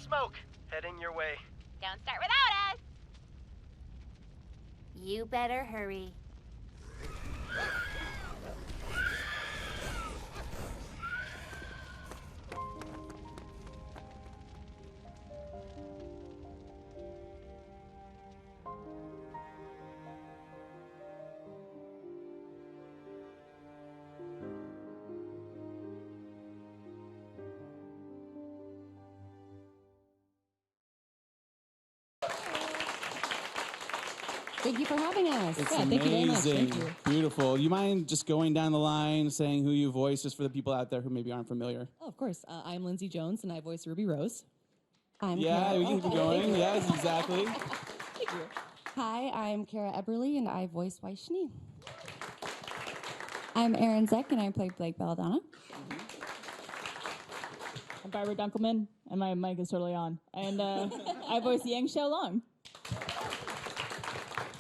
smoke heading your way. Don't start without us. You better hurry. Thank you for having us. It's amazing. Thank you very much. Thank you. Beautiful. You mind just going down the line, saying who you voice, just for the people out there who maybe aren't familiar? Oh, of course. I'm Lindsay Jones, and I voice Ruby Rose. I'm Yeah, Kara. we can keep going. Yes, exactly. Thank you. Hi, I'm Kara Eberle, and I voice Weiss. I'm Arryn Zech, and I play Blake Belladonna. I'm Barbara Dunkelman, and my mic is totally on. And I voice Yang Xiaolong.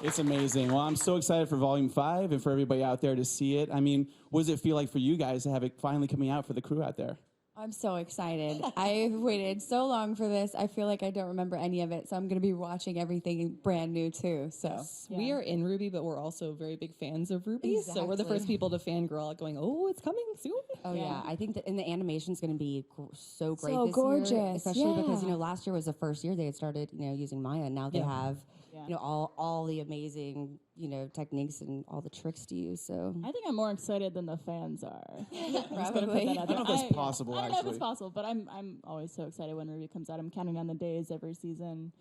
It's amazing. Well, I'm so excited for Volume 5 and for everybody out there to see it. I mean, what does it feel like for you guys to have it finally coming out for the crew out there? I'm so excited. I've waited so long for this. I feel like I don't remember any of it, so I'm going to be watching everything brand new, too. So Yeah. We are in RWBY, but we're also very big fans of RWBY. Exactly. So we're the first people to fangirl going, oh, it's coming soon. Oh, yeah. I think that the animation's going to be so great So this gorgeous. year. Especially because, last year was the first year they had started, using Maya. And now they have, all the amazing, techniques and all the tricks to use. So I think I'm more excited than the fans are. Probably. I don't know if that's possible, I don't know if actually. it's possible, but I'm always so excited when RWBY comes out. I'm counting down the days every season.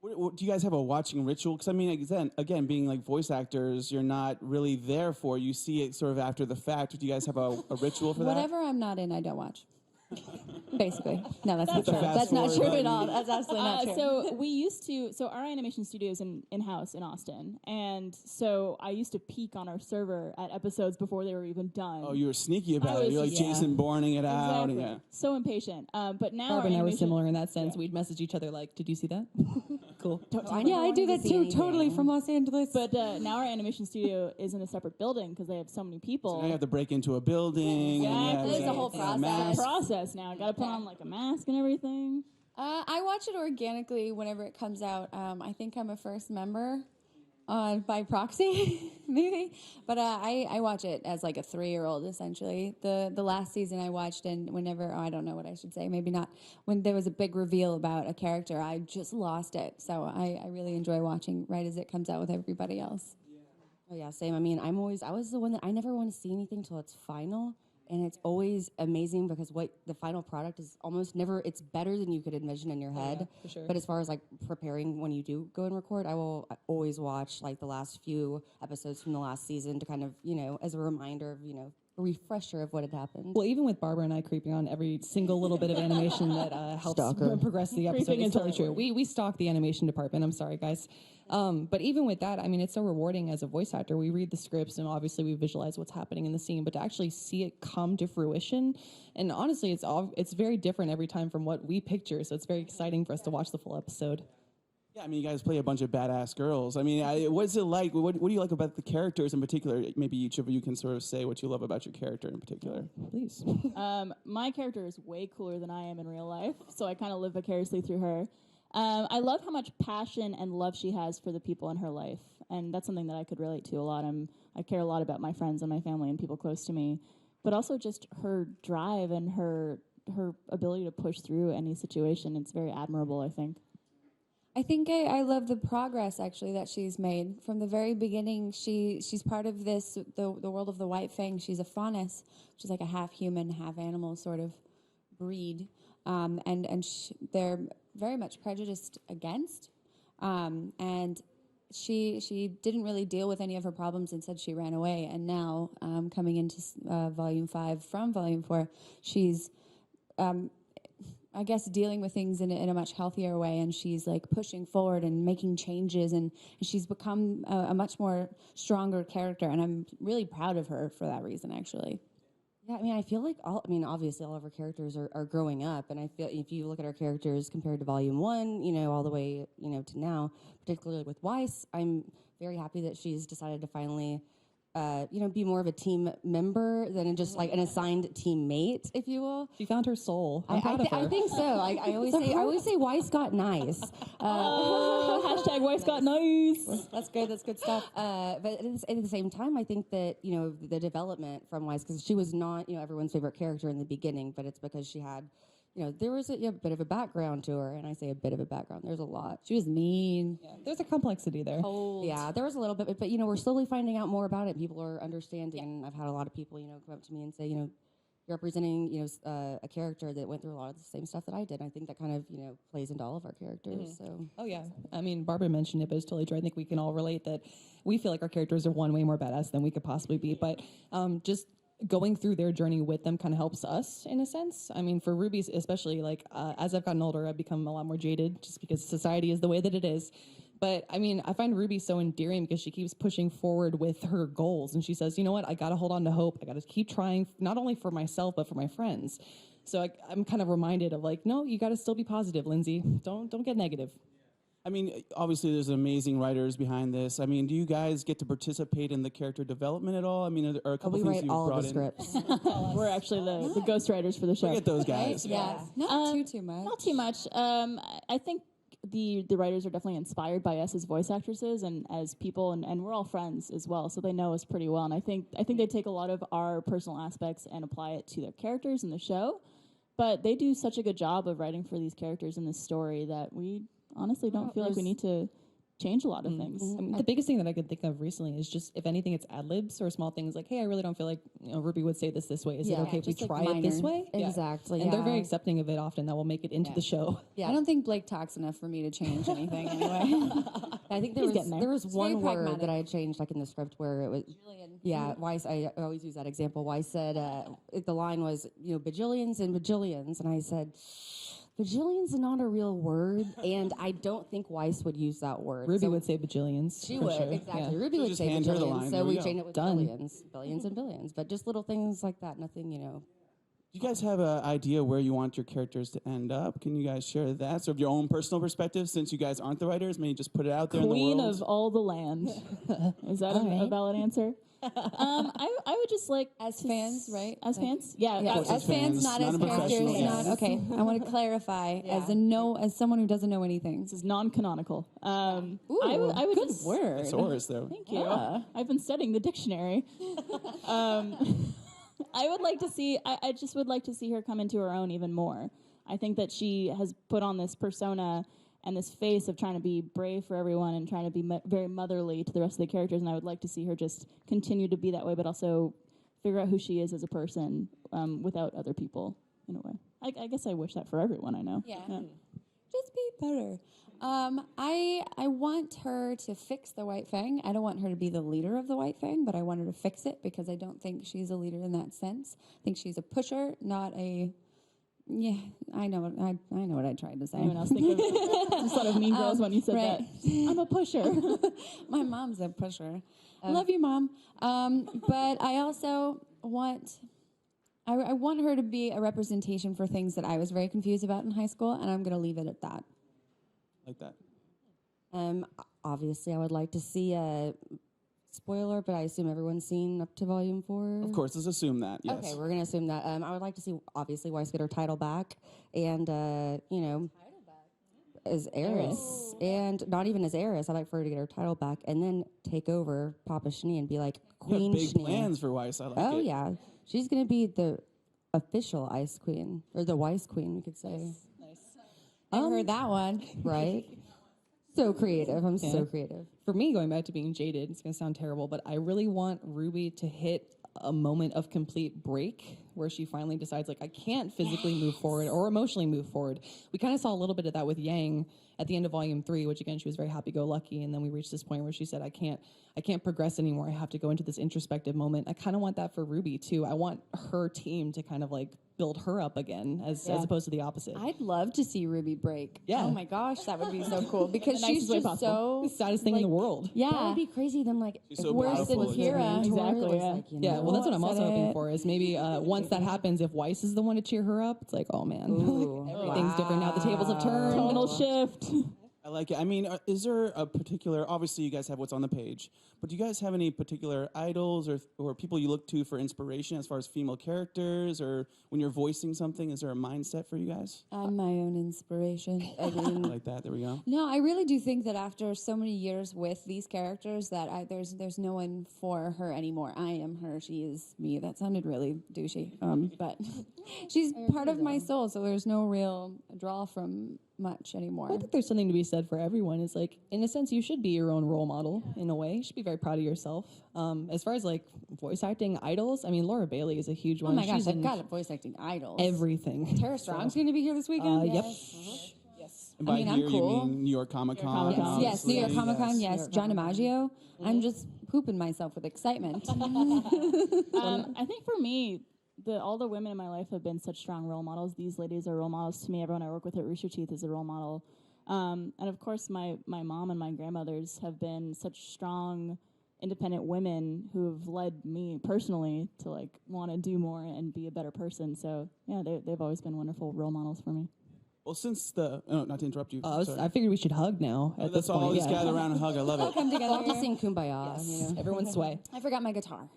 Do you guys have a watching ritual? Because, I mean, again, being like voice actors, you're not really there for. You see it sort of after the fact. Do you guys have a ritual for that? Whatever I'm not in, I don't watch. Basically. No, that's not Hit the true. fast That's not forward true button. at all. That's absolutely not true. So we used to, our animation studio is in-house in Austin. And so I used to peek on our server at episodes before they were even done. Oh, you were sneaky about it. You're like Jason Bourning it out. Exactly. Yeah. So impatient. But now Barbara and I were animation- similar in that sense. We'd message each other like, did you see that? Cool. I do that too, totally, from Los Angeles. But now our animation studio is in a separate building because they have so many people. So now you have to break into a building. Exactly. It's a whole process. mask. Process now. Got to put on like a mask and everything. I watch it organically whenever it comes out. I think I'm a first member, by proxy, maybe. But I watch it as like a 3-year-old, essentially. The last season I watched, and whenever, I don't know what I should say, maybe not, when there was a big reveal about a character, I just lost it. So I really enjoy watching right as it comes out with everybody else. Oh yeah, same. I mean, I was the one that I never want to see anything till it's final. And it's always amazing because what the final product is almost never, it's better than you could envision in your head. Yeah, for sure. But as far as like preparing when you do go and record, I will always watch like the last few episodes from the last season to kind of, as a reminder of, a refresher of what had happened. Well, even with Barbara and I creeping on every single little bit of animation that helps progress the episode, Creeping it's is totally the true. right word. We stalk the animation department. I'm sorry, guys. But even with that, I mean, it's so rewarding as a voice actor. We read the scripts and obviously we visualize what's happening in the scene, but to actually see it come to fruition, and honestly, it's very different every time from what we picture. So it's very exciting for us to watch the full episode. Yeah, I mean, you guys play a bunch of badass girls. I mean, what's it like? What do you like about the characters in particular? Maybe each of you can sort of say what you love about your character in particular. Please. My character is way cooler than I am in real life, so I kind of live vicariously through her. I love how much passion and love she has for the people in her life, and that's something that I could relate to a lot. I care a lot about my friends and my family and people close to me, but also just her drive and her ability to push through any situation. It's very admirable, I think. I think I love the progress, actually, that she's made. From the very beginning, she's part of this, the world of the White Fang. She's a faunus, which is like a half-human, half-animal sort of breed. They're very much prejudiced against. And she didn't really deal with any of her problems and said she ran away. And now, coming into Volume 5 from Volume 4, she's... I guess dealing with things in a much healthier way, and she's like pushing forward and making changes, and she's become a much more stronger character, and I'm really proud of her for that reason, actually. Yeah, I mean, I feel like obviously all of our characters are growing up, and I feel if you look at our characters compared to Volume 1, all the way, to now, particularly with Weiss, I'm very happy that she's decided to finally be more of a team member than just like an assigned teammate, if you will. She found her soul. I'm proud of her. I think so. I always say Weiss got nice. Hashtag Weiss got nice. That's good. That's good stuff. But at the same time, I think that the development from Weiss, because she was not everyone's favorite character in the beginning, but it's because she had. There was a bit of a background to her, and I say a bit of a background. There's a lot. She was mean. Yeah, there's a complexity there. Cold. Yeah, there was a little bit, but we're slowly finding out more about it. People are understanding, and I've had a lot of people, come up to me and say, you're representing, a character that went through a lot of the same stuff that I did. I think that kind of, plays into all of our characters. Mm-hmm. So. Oh yeah, I mean, Barbara mentioned it, but it's totally true. I think we can all relate that we feel like our characters are one way more badass than we could possibly be, but just going through their journey with them kind of helps us in a sense. I mean, for RWBY especially, like as I've gotten older, I've become a lot more jaded just because society is the way that it is. But I mean, I find RWBY so endearing because she keeps pushing forward with her goals, and she says, you know what, I got to hold on to hope. I got to keep trying, not only for myself but for my friends. So I'm kind of reminded of like, no, you got to still be positive, Lindsay. Don't get negative. I mean, obviously, there's amazing writers behind this. I mean, do you guys get to participate in the character development at all? I mean, are there a couple things you've brought in? We write all the scripts. We're actually the ghostwriters for the show. Look at those guys. Yeah, not too much. Not too much. I think the writers are definitely inspired by us as voice actresses and as people, and we're all friends as well, so they know us pretty well. And I think they take a lot of our personal aspects and apply it to their characters in the show. But they do such a good job of writing for these characters in this story that we honestly don't feel like we need to change a lot of things. I mean, the biggest thing that I could think of recently is just, if anything, it's ad-libs or small things like, hey, I really don't feel like RWBY would say this way. Is it okay if we try it this way? Exactly. And they're very accepting of it often. That will make it into the show. Yeah. I don't think Blake talks enough for me to change anything anyway. I think there was one word that I had changed, like in the script, where it was Weiss. I always use that example. Weiss said the line was bajillions and bajillions, and I said, bajillions is not a real word, and I don't think Weiss would use that word. RWBY would say bajillions. She would, sure. exactly. Yeah. RWBY would just say hand her the bajillions, line. so There we we go. changed it with Done. billions and billions. But just little things like that, nothing, You guys have an idea where you want your characters to end up? Can you guys share that? So, of your own personal perspective, since you guys aren't the writers, maybe just put it out there Queen in the world. of all the land. Is that a valid answer? I would just like As to fans, right? As Like- fans, yeah. Yeah, course, as as fans, fans, not not as a characters. professional, Not, yes. okay, I want to clarify as someone who doesn't know anything. This is non-canonical. Ooh, I would good just, word. Thesaurus, though. Thank you. Yeah. I've been studying the dictionary. I would like to see. I just would like to see her come into her own even more. I think that she has put on this persona and this face of trying to be brave for everyone and trying to be very motherly to the rest of the characters. And I would like to see her just continue to be that way, but also figure out who she is as a person without other people in a way. I guess I wish that for everyone I know. Yeah. Just be better. I want her to fix the White Fang. I don't want her to be the leader of the White Fang, but I want her to fix it because I don't think she's a leader in that sense. I think she's a pusher, not a. Yeah, I know. I know what I tried to say. Anyone else think of just sort of Mean Girls when you said right. that? I'm a pusher. My mom's a pusher. Love you, Mom. But I also want. I want her to be a representation for things that I was very confused about in high school, and I'm going to leave it at that. Like that. Obviously, I would like to see a spoiler, but I assume everyone's seen up to volume 4. Of course, let's assume that, yes. Okay, we're gonna assume that. I would like to see obviously Weiss get her title back, and as heiress, and not even as heiress. I'd like for her to get her title back, and then take over Papa Schnee and be like You have Queen big Schnee. plans for Weiss. I like Oh it. yeah, she's gonna be the official Ice Queen, or the Weiss Queen, we could say. Never heard that one. Right? So creative. I'm so creative. For me, going back to being jaded, it's going to sound terrible, but I really want RWBY to hit a moment of complete break where she finally decides, like, I can't physically move forward or emotionally move forward. We kind of saw a little bit of that with Yang at the end of volume 3, which again, she was very happy-go-lucky, and then we reached this point where she said, I can't progress anymore. I have to go into this introspective moment. I kind of want that for RWBY too. I want her team to kind of like build her up again as opposed to the opposite. I'd love to see RWBY break. Yeah. Oh my gosh, that would be so cool because The she's nicest way just so the saddest thing in the world. Yeah. That would be crazy. Then like She's so worse than powerful. Kira. Exactly, yeah. Yeah, well, that's what I'm also Said hoping it. for is maybe once that happens, if Weiss is the one to cheer her up, it's like, oh man, Ooh. everything's different now. The tables have turned. Tonal shift. I like it. I mean, is there a particular, obviously you guys have what's on the page, but do you guys have any particular idols or people you look to for inspiration as far as female characters, or when you're voicing something, is there a mindset for you guys? I'm my own inspiration. I I mean, like that. There we go. no, I really do think that after so many years with these characters that there's no one for her anymore. I am her. She is me. That sounded really douchey. But she's part of my soul, so there's no real draw from much anymore. I think there's something to be said for everyone. Is like, in a sense, you should be your own role model in a way. You should be very proud of yourself. As far as like voice acting idols, I mean, Laura Bailey is a huge Oh one. my gosh, She's I've in got voice acting idols. everything. Tara Strong's going to be here this weekend. Yep. And by mean, I'm here cool. you mean New York Comic Con. Comic-Con. Yes, New York obviously. Comic Con. Yes. Yes, John DiMaggio. I'm just pooping myself with excitement. I think for me, all the women in my life have been such strong role models. These ladies are role models to me. Everyone I work with at Rooster Teeth is a role model. And of course, my mom and my grandmothers have been such strong, independent women who have led me personally to like want to do more and be a better person. So yeah, they've always been wonderful role models for me. Well, since not to interrupt you. sorry. I figured we should hug now. At Let's this all point. just gather around and hug. I love it. Come together. I'll just sing Kumbaya. Yes. You know? Everyone sway. I forgot my guitar.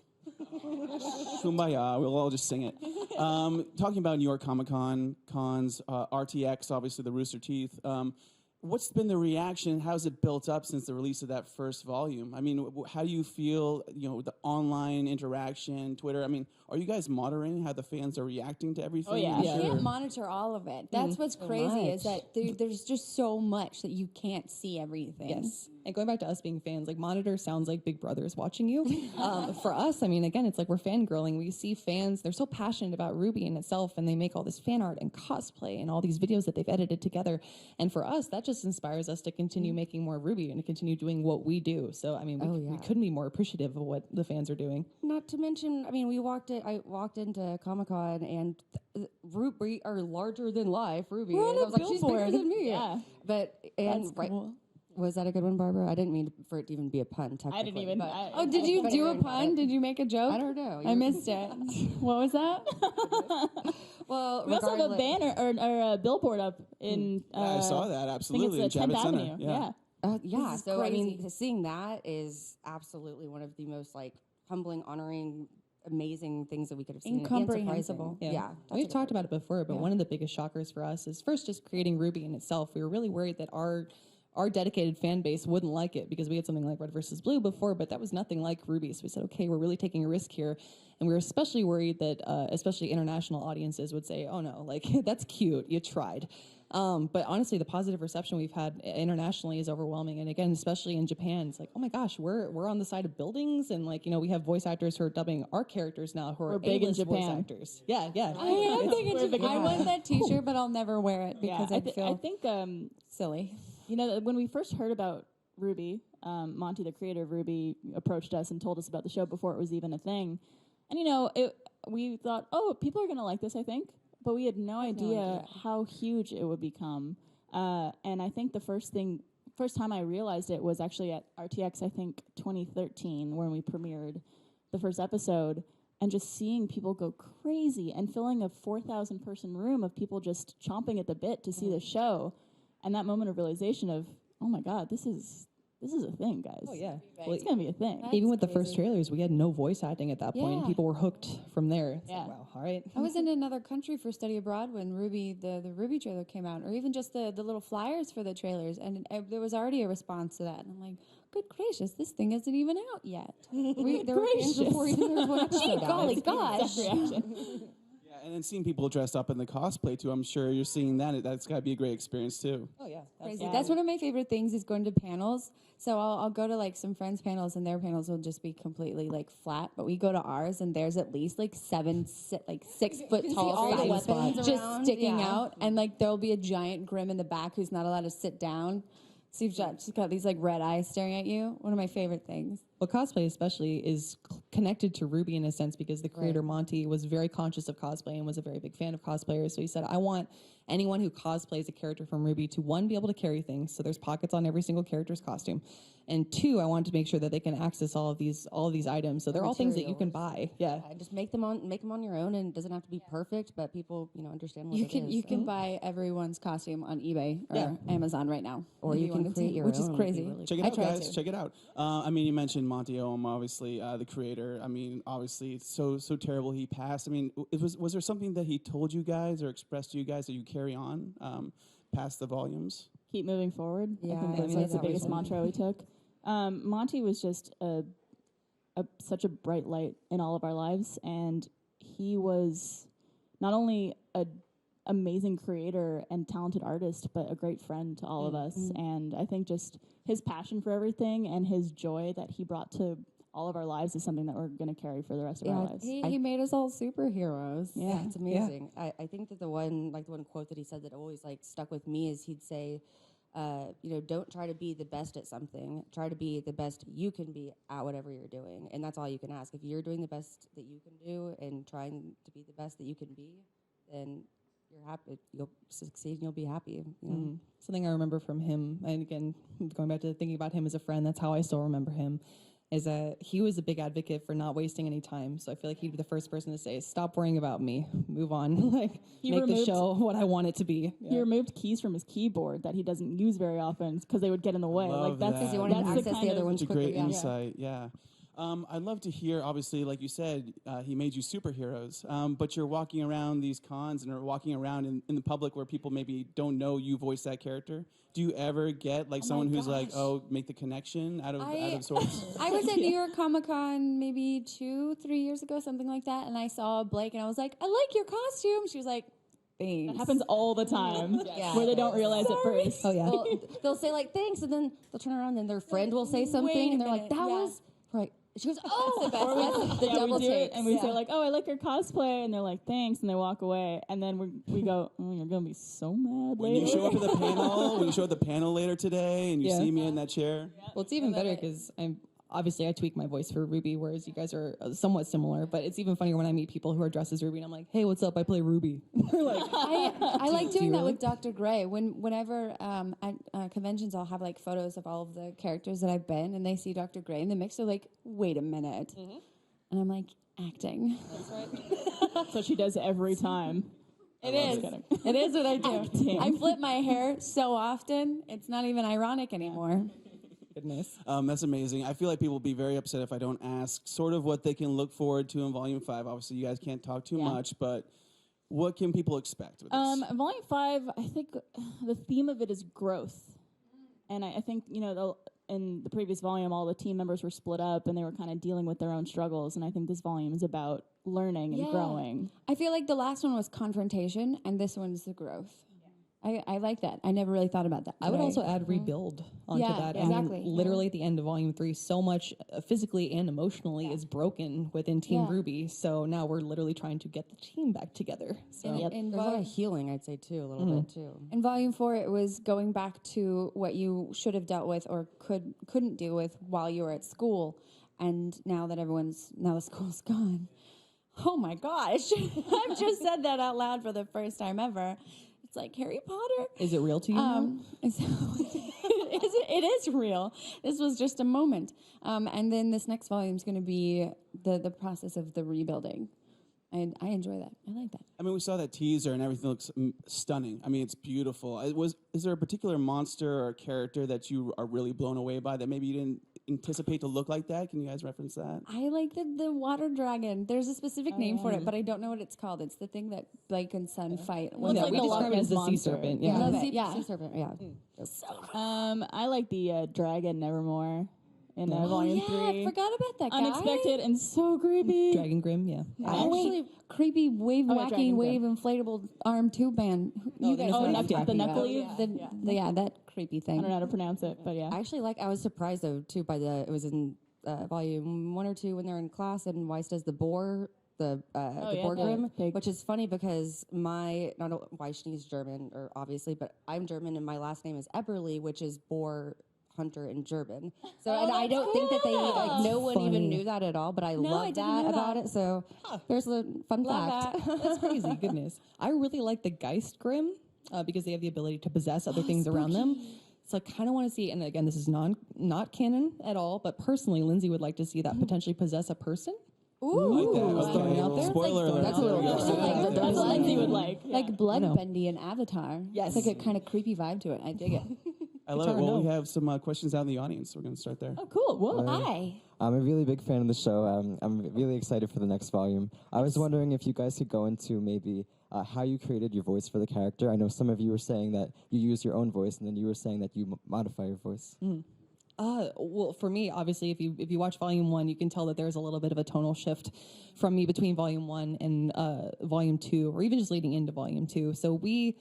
Kumbaya. We'll all just sing it. Talking about New York Comic Con, cons, RTX, obviously the Rooster Teeth. What's been the reaction? How's it built up since the release of that first volume? I mean, how do you feel, the online interaction, Twitter? I mean, are you guys monitoring how the fans are reacting to everything? Oh, yeah. You can't monitor all of it. That's what's crazy is that there's just so much that you can't see everything. Yes. And going back to us being fans, like Monitor sounds like Big Brother's watching you. For us, I mean, again, it's like we're fangirling. We see fans, they're so passionate about RWBY in itself, and they make all this fan art and cosplay and all these videos that they've edited together. And for us, that just inspires us to continue making more RWBY and to continue doing what we do. So, I mean, we couldn't be more appreciative of what the fans are doing. Not to mention, I mean, I walked into Comic-Con and RWBY are larger than life. RWBY. We're on and I a was like, she's bigger billboard. than me. Yeah. But and That's right. cool. Was that a good one, Barbara? I didn't mean for it to even be a pun, technically. I didn't even. but- Oh, did you do a pun? Did you make a joke? I don't know. I missed it. What was that? Well, We also have a regardless- banner or a billboard up in. Yeah, I saw that, I think absolutely. it's in 10th Javits Center. Avenue. Yeah. Yeah, This is so I mean, crazy. seeing that is absolutely one of the most like humbling, honoring, amazing things that we could have seen. Incomprehensible. Yeah, We've talked about it before, but one of the biggest shockers for us is first just creating RWBY in itself. We were really worried that our dedicated fan base wouldn't like it because we had something like Red versus Blue before, but that was nothing like RWBY. So we said, okay, we're really taking a risk here. And we were especially worried that especially international audiences would say, oh no, like that's cute, you tried. But honestly, the positive reception we've had internationally is overwhelming. And again, especially in Japan, it's like, oh my gosh, we're on the side of buildings. And like, we have voice actors who are dubbing our characters now who are big in A-list voice Japan. actors. Yeah, yeah. I am thinking We're big I in want that T-shirt, but I'll never wear it Yeah, because I I think silly. when we first heard about RWBY, Monty, the creator of RWBY, approached us and told us about the show before it was even a thing. And we thought, oh, people are going to like this, I think. But we had no idea how huge it would become. And I think the first time I realized it was actually at RTX, I think 2013, when we premiered the first episode, and just seeing people go crazy and filling a 4,000 person room of people just chomping at the bit to see the show. And that moment of realization of, oh my God, this is a thing, guys. Oh, yeah. Well, it's going to be a thing. Even with the first trailers, we had no voice acting at that point. Yeah. People were hooked from there. It's Yeah. like, wow, all right. I was in another country for study abroad when RWBY, the RWBY trailer came out, or even just the little flyers for the trailers, and there was already a response to that. And I'm like, good gracious, this thing isn't even out yet. There were fans before even there was one episode out. golly gosh. Yeah, and then seeing people dressed up in the cosplay too, I'm sure you're seeing that. That's got to be a great experience too. Oh, yeah. Crazy. Yeah. That's one of my favorite things is going to panels. So I'll go to like some friends' panels, and their panels will just be completely like flat. But we go to ours, and there's at least like 6 foot tall all the guys weapons just around, sticking yeah. out, and like there'll be a giant Grim in the back who's not allowed to sit down. So she's got these like red eyes staring at you. One of my favorite things. Well, cosplay especially is connected to RWBY in a sense because the creator, Monty, was very conscious of cosplay and was a very big fan of cosplayers. So he said, I want anyone who cosplays a character from RWBY to, one, be able to carry things. So there's pockets on every single character's costume. And two, I want to make sure that they can access all of these items. So they're all things that you can buy. Yeah. Just make them on your own, and it doesn't have to be perfect, but people, understand what it is. You can buy everyone's costume on eBay or Amazon right now, Or if you can wanted create to, your which own. is It'd be crazy. really Check it I out, try guys. to. Check it out. You mentioned Monty Oum, obviously the creator. I mean, obviously it's so terrible he passed. I mean, was there something that he told you guys or expressed to you guys that you carry on past the volumes? Keep moving forward. Yeah, I think I that's mean, like the that was biggest one. mantra we took. Monty was just such a bright light in all of our lives, and he was not only a amazing creator and talented artist, but a great friend to all of us. And I think just his passion for everything and his joy that he brought to all of our lives is something that we're going to carry for the rest of our lives. He made us all superheroes. Yeah, it's amazing. I think that the one quote that he said that always stuck with me is he'd say, don't try to be the best at something. Try to be the best you can be at whatever you're doing, and that's all you can ask. If you're doing the best that you can do and trying to be the best that you can be, then you're happy. You'll succeed and you'll be happy. Something I remember from him, and again, going back to thinking about him as a friend, that's how I still remember him, is that he was a big advocate for not wasting any time. So I feel like he'd be the first person to say, stop worrying about me, move on, make the show what I want it to be. He removed keys from his keyboard that he doesn't use very often because they would get in the way. Love that. Because you wanted to That's the access the other ones It's a quickly. great insight, yeah. I'd love to hear, obviously, like you said, he made you superheroes, but you're walking around these cons and are walking around in the public where people maybe don't know you voice that character. Do you ever get someone who's like, oh, make the connection out of sorts? I was at New York Comic Con maybe 2-3 years ago, something like that, and I saw Blake, and I was like, I like your costume. She was like, thanks. That happens all the time where they don't realize it first. Oh, yeah. Well, they'll say thanks, and then they'll turn around and their friend will say something, Wait a and they're like, minute, that yeah. was right. She goes, oh, that's the Yeah, double we do it, takes. and we say like, "Oh, I like your cosplay," and they're like, "Thanks," and they walk away, and then we go, "Oh, you're gonna be so mad When later." you show up at the panel, later today, and you Yeah. see me in that chair, Well, it's even better because obviously I tweak my voice for Ruby, whereas you guys are somewhat similar. But it's even funnier when I meet people who are dressed as Ruby, and I'm like, hey, what's up? I play Ruby. They're like, I like doing that really? with Dr. Gray. Whenever at conventions, I'll have like photos of all of the characters that I've been, and they see Dr. Gray in the mix. They're like, "Wait a minute," and I'm like, "Acting." that's right. So she does it every time. It is. It is what I do. Acting. I flip my hair so often, it's not even ironic anymore. Goodness. That's amazing. I feel like people will be very upset if I don't ask sort of what they can look forward to in Volume 5. Obviously, you guys can't talk too much, but what can people expect with this? Volume 5, I think the theme of it is growth. And I think, in the previous volume, all the team members were split up and they were kind of dealing with their own struggles. And I think this volume is about learning and growing. I feel like the last one was confrontation, and this one's the growth. I like that. I never really thought about that. I would also add rebuild onto that. Exactly. I mean, literally at the end of Volume 3, so much physically and emotionally is broken within Team RWBY. So now we're literally trying to get the team back together. So There's a lot of healing, I'd say, too, a little bit, too. in Volume 4, it was going back to what you should have dealt with or couldn't deal with while you were at school. And now that the school's gone. Oh my gosh. I've just said that out loud for the first time ever. It's like Harry Potter. is it real to you now? It is real. This was just a moment. And then this next volume is going to be the process of the rebuilding. And I enjoy that. I like that. I mean, we saw that teaser and everything looks stunning. I mean, it's beautiful. Is there a particular monster or character that you are really blown away by that maybe you didn't anticipate to look like that? Can you guys reference that? I like the water dragon. There's a specific name for it, but I don't know what it's called. It's the thing that Blake and Son fight. Well, yeah, like we the describe it Loch as the Ness sea monster. serpent. Yeah. Yeah. Love it. Sea serpent, yeah. I like the dragon Nevermore in Volume 3. I forgot about that guy. Unexpected and so creepy. Dragon Grim, yeah. Actually, creepy wave Dragon whacking Grim. wave inflatable arm tube band. You guys know what I'm the talking knuckle about. leaf? That creepy thing. I don't know how to pronounce it, but yeah. I was surprised, though, too, it was in Volume 1 or 2 when they're in class, and Weiss does the boar, the boar grim, pig. which is funny because Weiss, she's German, or obviously, but I'm German, and my last name is Eberle, which is boar hunter in German. So and I don't think that they no one even knew that at all, but I love that about it. So there's a fun fact. That's crazy. Goodness. I really like the Geist Grim because they have the ability to possess other things around them. So I kind of want to see, and again, this is not canon at all, but personally, Lindsay would like to see that potentially possess a person. Like that. Just throwing it out there. Spoiler alert. That's a little Like That's what Lindsay would like. Like Bloodbendy in Avatar. Yes. It's like a kind of creepy vibe to it. I dig it. I love it. Well, we have some questions out in the audience. We're going to start there. Oh, cool. Whoa. Hi. I'm a really big fan of the show. I'm really excited for the next volume. I was wondering if you guys could go into maybe how you created your voice for the character. I know some of you were saying that you use your own voice, and then you were saying that you modify your voice. Well, for me, obviously, if you watch Volume 1, you can tell that there's a little bit of a tonal shift from me between Volume 1 and Volume 2, or even just leading into Volume 2. So we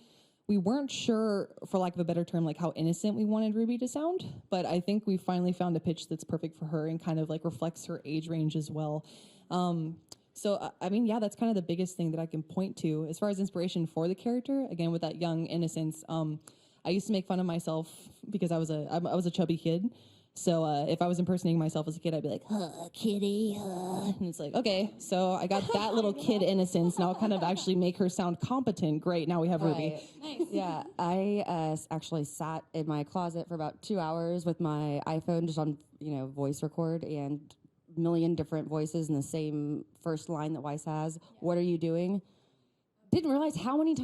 weren't sure, for lack of a better term, like how innocent we wanted Ruby to sound, but I think we finally found a pitch that's perfect for her and kind of like reflects her age range as well. So, I mean, yeah, that's kind of the biggest thing that I can point to. As far as inspiration for the character, again, with that young innocence, I used to make fun of myself because I was a chubby kid. So if I was impersonating myself as a kid, I'd be like, kitty. And it's like, okay, so I got that little kid innocence. Now I'll kind of actually make her sound competent. Great, now we have Ruby. Nice. Yeah, I actually sat in my closet for about 2 hours with my iPhone just on, voice record and a million different voices in the same first line that Weiss has. What are you doing? Didn't realize how many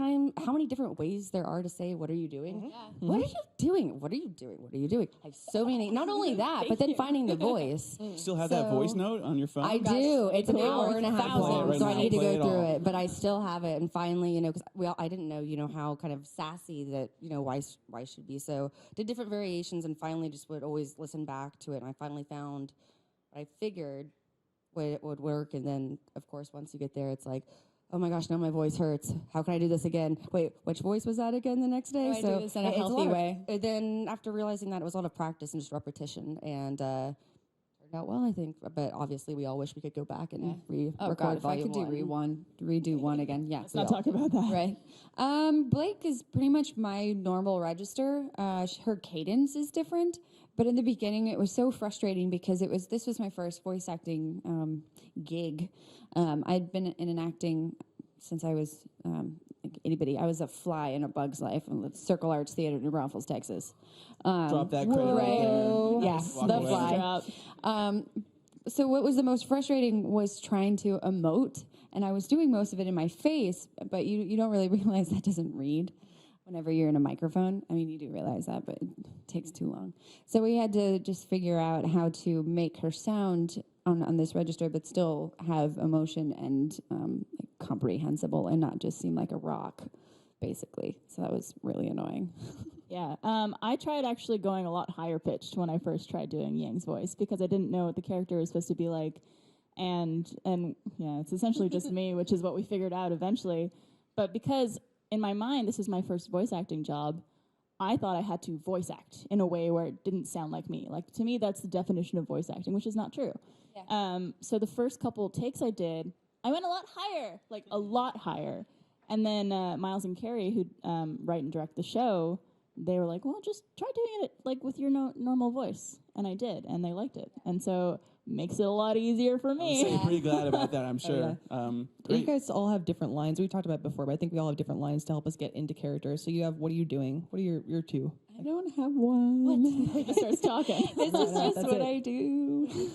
different ways there are to say, what are you doing? Mm-hmm. What are you doing? What are you doing? What are you doing? I have so many, not only that, but then finding the voice. Still have that voice note on your phone? I do. It's an hour and a half long, Right so now. I need to Play go it through all. it. But I still have it. And finally, because I didn't know, how kind of sassy that, Weiss should be. So did different variations and finally just would always listen back to it. And I finally found what I figured would work. And then, of course, once you get there, it's like, oh my gosh, now my voice hurts. How can I do this again? Wait, which voice was that again the next day? I do this in a it's healthy lot way. Then after realizing that, it was a lot of practice and just repetition, and started out well, I think. But obviously, we all wish we could go back and re-record God, if I volume could do redo one again, yeah. Let's not talk about that. Right. Blake is pretty much my normal register. Her cadence is different, but in the beginning it was so frustrating because this was my first voice acting gig. I'd been in an acting since I was like anybody. I was a fly in A Bug's Life in Circle Arts Theater in New Braunfels, Texas. Drop that credit right there. Yeah, Walk the away. fly. So what was the most frustrating was trying to emote, and I was doing most of it in my face, but you don't really realize that doesn't read whenever you're in a microphone. I mean, you do realize that, but it takes too long. So we had to just figure out how to make her sound on this register, but still have emotion and comprehensible and not just seem like a rock, basically. So that was really annoying. Yeah, I tried actually going a lot higher pitched when I first tried doing Yang's voice because I didn't know what the character was supposed to be like, and yeah, it's essentially just me, which is what we figured out eventually. But because in my mind this is my first voice acting job, I thought I had to voice act in a way where it didn't sound like me. Like to me, that's the definition of voice acting, which is not true. Yeah. So the first couple takes I did, I went a lot higher, like a lot higher, and then Miles and Carrie, who write and direct the show, they were like, well, just try doing it like with your normal voice. And I did, and they liked it. And so makes it a lot easier for me. I'm pretty glad about that, I'm sure. You Great. guys all have different lines. We talked about it before, but I think we all have different lines to help us get into character. So you have, what are you doing? What are your two? I don't have one. He just starts talking. This is just what I do.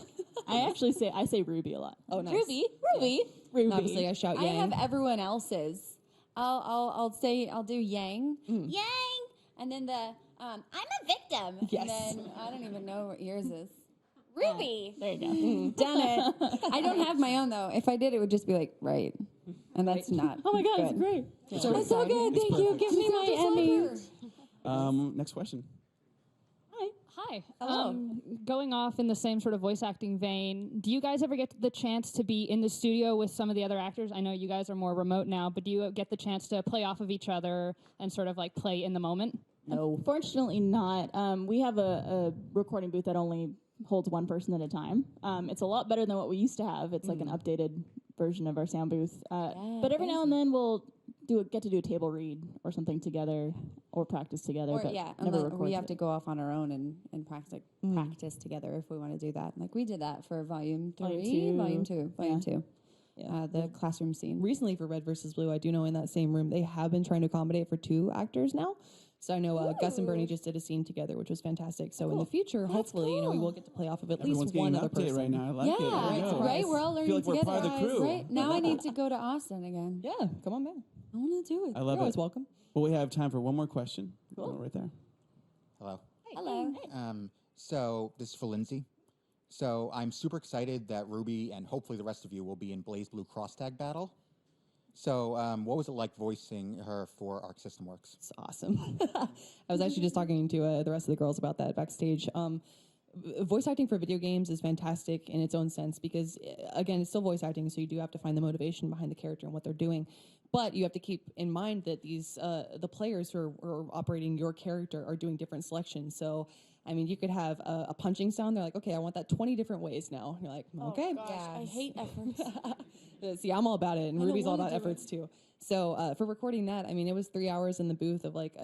I say RWBY a lot. Oh, nice. RWBY. Obviously, I shout I Yang. have everyone else's. I'll do Yang. Yang! And then I'm a victim. Yes. And then I don't even know what yours is. RWBY. There you go. Done it. I don't have my own though. If I did, it would just be like, right. And that's not. Oh my God, good. it's great. That's so good. Thank you. Give me my Emmy. Next question. Hi. Hello. Going off in the same sort of voice acting vein, do you guys ever get the chance to be in the studio with some of the other actors? I know you guys are more remote now, but do you get the chance to play off of each other and sort of like play in the moment? No. Fortunately not. We have a recording booth that only holds one person at a time. It's a lot better than what we used to have. It's like an updated version of our sound booth. But every now and then we'll get to do a table read or something together or practice together. Or but never record we have it. to go off on our own and practice together if we want to do that. Like we did that for volume 3, volume 2. Yeah. The classroom scene. Recently for Red versus Blue, I do know in that same room, they have been trying to accommodate for 2 actors now. So I know Gus and Bernie just did a scene together, which was fantastic. So in the future, hopefully, we will get to play off of at Everyone's least one getting other an update person. right now. I like it. There we go. Right. We're all learning like we're together. part of the crew. Right. Now I need to go to Austin again. Yeah, come on, man. I want to do it. I love You're always it. welcome. Well, we have time for one more question. Cool. Right there. Hello. Hello. So this is for Lindsay. So I'm super excited that RWBY and hopefully the rest of you will be in Blaze Blue Cross Tag Battle. So what was it like voicing her for Arc System Works? It's awesome. I was actually just talking to the rest of the girls about that backstage. Voice acting for video games is fantastic in its own sense because, again, it's still voice acting, so you do have to find the motivation behind the character and what they're doing. But you have to keep in mind that these the players who are operating your character are doing different selections. So, I mean, you could have a punching sound. They're like, okay, I want that 20 different ways now. And you're like, okay. I hate efforts. See, I'm all about it, and RWBY's all about efforts too. So for recording that, I mean, it was 3 hours in the booth of like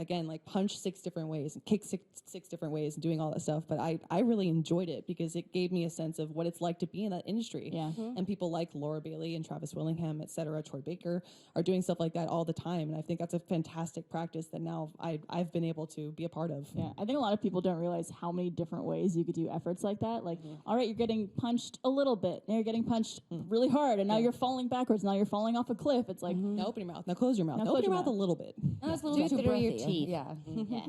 punch 6 different ways and kick six different ways and doing all that stuff. But I really enjoyed it because it gave me a sense of what it's like to be in that industry. Yeah. And people like Laura Bailey and Travis Willingham, et cetera, Troy Baker are doing stuff like that all the time. And I think that's a fantastic practice that now I've been able to be a part of. Yeah, I think a lot of people don't realize how many different ways you could do efforts like that. Like, all right, you're getting punched a little bit. Now you're getting punched really hard, and now you're falling backwards. Now you're falling off a cliff. It's like, Now open your mouth. Now close your mouth. Now Now close open your your mouth a little bit. That's a Do little it too through your breathy. teeth. Yeah. yeah.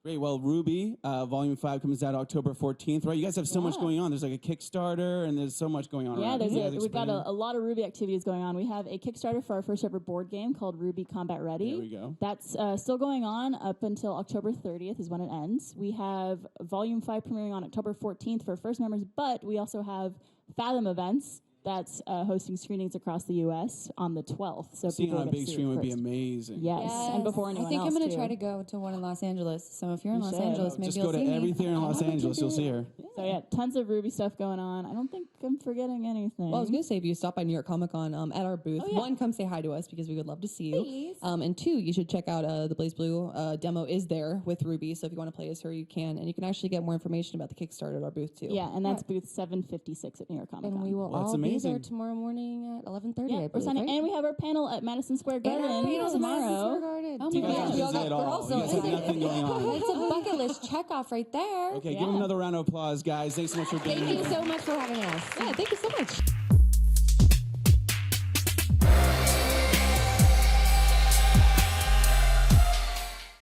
Great. Well, RWBY, Volume 5 comes out October 14th, right? You guys have so much going on. There's like a Kickstarter, and there's so much going on. Yeah, around. we've got a lot of RWBY activities going on. We have a Kickstarter for our first ever board game called RWBY Combat Ready. There we go. That's still going on up until October 30th is when it ends. We have Volume 5 premiering on October 14th for first members, but we also have Fathom events that's hosting screenings across the U.S. on the 12th. So Seeing people on a get to big see it screen would be first. amazing. Yes, and before anyone I think else, I'm going to too. try to go to one in Los Angeles. So if you're in You Los should. Angeles, maybe Just you'll go to see me. every theater in Los Angeles, you'll see her. So yeah, tons of RWBY stuff going on. I don't think I'm forgetting anything. Well, I was going to say, if you stop by New York Comic Con at our booth, Oh, yeah. one, come say hi to us because we would love to see you. Please. And two, you should check out the Blaze Blue demo is there with RWBY. So if you want to play as her, you can. And you can actually get more information about the Kickstarter at our booth, too. Yeah, and that's booth 756 at New York Comic Con. And we will Well, that's all be there amazing. tomorrow morning at 11:30. Yeah, I we're believe, signing, right? and we have our panel at Madison Square Garden Panels at Madison Square tomorrow. Garden. Oh You my guys gosh. are busy at we're all. also You guys have excited. nothing going on. It's a bucket list check off right there. Okay, give Yeah. them another round of applause, guys. Thanks so much for being Thank here. you so much for having us. Yeah, thank you so much.